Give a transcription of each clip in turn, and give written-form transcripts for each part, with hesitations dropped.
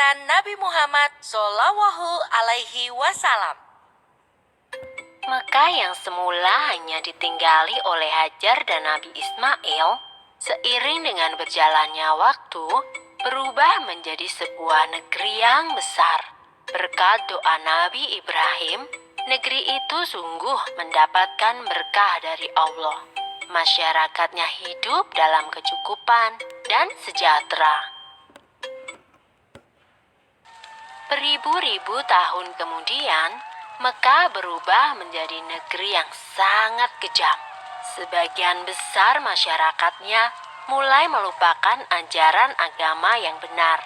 kelahiran Nabi Muhammad Shallallahu Alaihi Wasallam. Mekah yang semula hanya ditinggali oleh Hajar dan Nabi Ismail, seiring dengan berjalannya waktu, berubah menjadi sebuah negeri yang besar. Berkat doa Nabi Ibrahim, negeri itu sungguh mendapatkan berkah dari Allah. Masyarakatnya hidup dalam kecukupan dan sejahtera. Beribu-ribu tahun kemudian, Mekah berubah menjadi negeri yang sangat kejam. Sebagian besar masyarakatnya mulai melupakan ajaran agama yang benar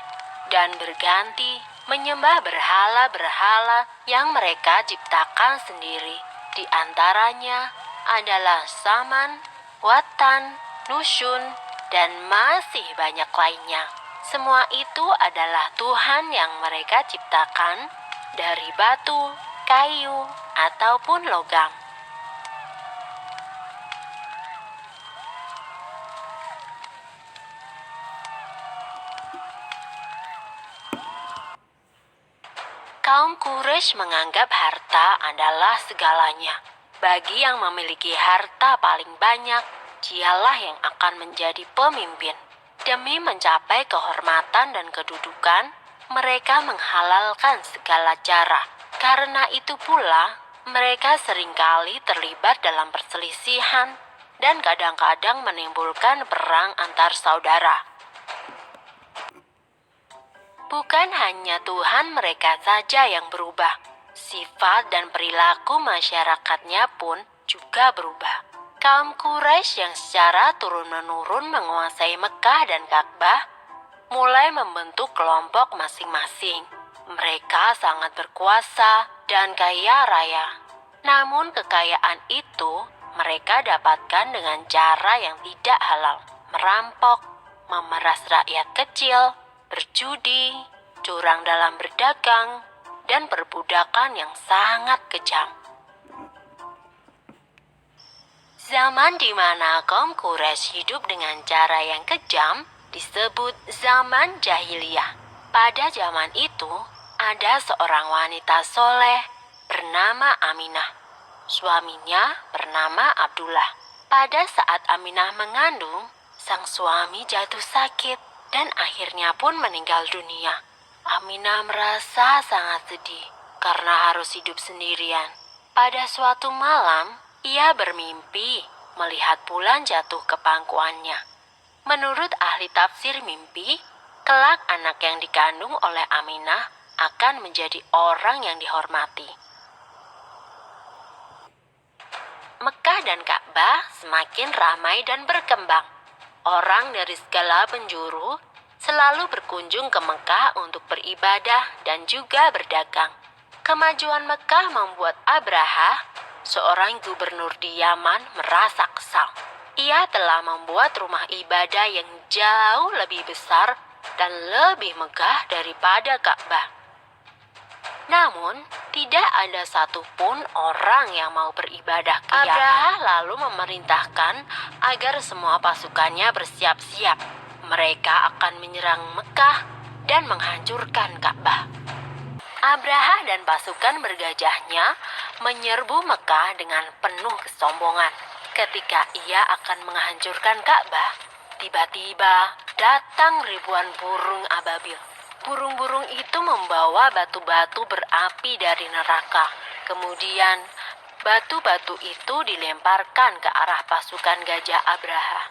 dan berganti menyembah berhala-berhala yang mereka ciptakan sendiri. Di antaranya adalah Saman, Watan, Nusyun, dan masih banyak lainnya. Semua itu adalah Tuhan yang mereka ciptakan dari batu, kayu, ataupun logam. Kaum Quraisy menganggap harta adalah segalanya. Bagi yang memiliki harta paling banyak, dialah yang akan menjadi pemimpin. Demi mencapai kehormatan dan kedudukan, mereka menghalalkan segala cara. Karena itu pula, mereka seringkali terlibat dalam perselisihan dan kadang-kadang menimbulkan perang antar saudara. Bukan hanya Tuhan mereka saja yang berubah, sifat dan perilaku masyarakatnya pun juga berubah. Kaum Quraisy yang secara turun-menurun menguasai Mekah dan Ka'bah mulai membentuk kelompok masing-masing. Mereka sangat berkuasa dan kaya raya. Namun kekayaan itu mereka dapatkan dengan cara yang tidak halal, merampok, memeras rakyat kecil, berjudi, curang dalam berdagang, dan perbudakan yang sangat kejam. Zaman di mana kaum Quraisy hidup dengan cara yang kejam disebut zaman jahiliyah. Pada zaman itu, ada seorang wanita soleh bernama Aminah. Suaminya bernama Abdullah. Pada saat Aminah mengandung, sang suami jatuh sakit dan akhirnya pun meninggal dunia. Aminah merasa sangat sedih karena harus hidup sendirian. Pada suatu malam, ia bermimpi melihat bulan jatuh ke pangkuannya. Menurut ahli tafsir mimpi, kelak anak yang dikandung oleh Aminah akan menjadi orang yang dihormati. Mekah dan Ka'bah semakin ramai dan berkembang. Orang dari segala penjuru selalu berkunjung ke Mekah untuk beribadah dan juga berdagang. Kemajuan Mekah membuat Abraha, seorang gubernur di Yaman, merasa kesal. Ia telah membuat rumah ibadah yang jauh lebih besar dan lebih megah daripada Ka'bah. Namun, tidak ada satupun orang yang mau beribadah ke Yaman. Abraha lalu memerintahkan agar semua pasukannya bersiap-siap. Mereka akan menyerang Mekah dan menghancurkan Ka'bah. Abraha dan pasukan bergajahnya menyerbu Mekah dengan penuh kesombongan. Ketika ia akan menghancurkan Ka'bah, tiba-tiba datang ribuan burung ababil. Burung-burung itu membawa batu-batu berapi dari neraka. Kemudian, batu-batu itu dilemparkan ke arah pasukan gajah Abraha.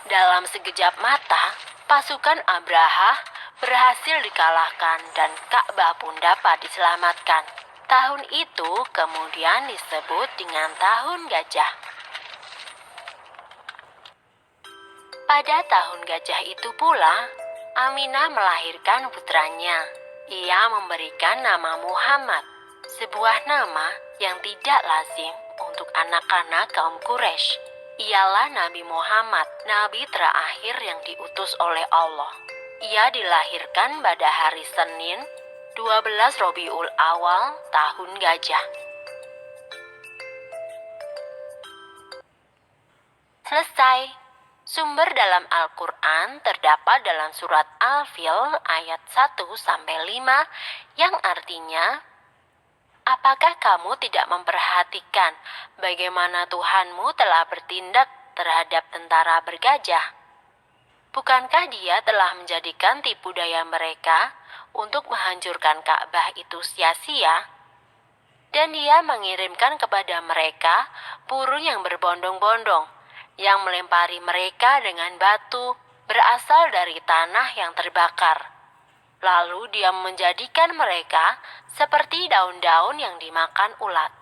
Dalam sekejap mata, pasukan Abraha berhasil dikalahkan dan Ka'bah pun dapat diselamatkan. Tahun itu kemudian disebut dengan Tahun Gajah. Pada Tahun Gajah itu pula, Aminah melahirkan putranya. Ia memberikan nama Muhammad, sebuah nama yang tidak lazim untuk anak-anak kaum Quraisy. Ialah Nabi Muhammad, nabi terakhir yang diutus oleh Allah. Ia dilahirkan pada hari Senin, 12 Rabiul Awal, Tahun Gajah. Selesai. Sumber dalam Al-Quran terdapat dalam surat Al-Fil ayat 1-5 yang artinya, apakah kamu tidak memperhatikan bagaimana Tuhanmu telah bertindak terhadap tentara bergajah? Bukankah Dia telah menjadikan tipu daya mereka untuk menghancurkan Ka'bah itu sia-sia? Dan Dia mengirimkan kepada mereka burung yang berbondong-bondong, yang melempari mereka dengan batu berasal dari tanah yang terbakar. Lalu Dia menjadikan mereka seperti daun-daun yang dimakan ulat.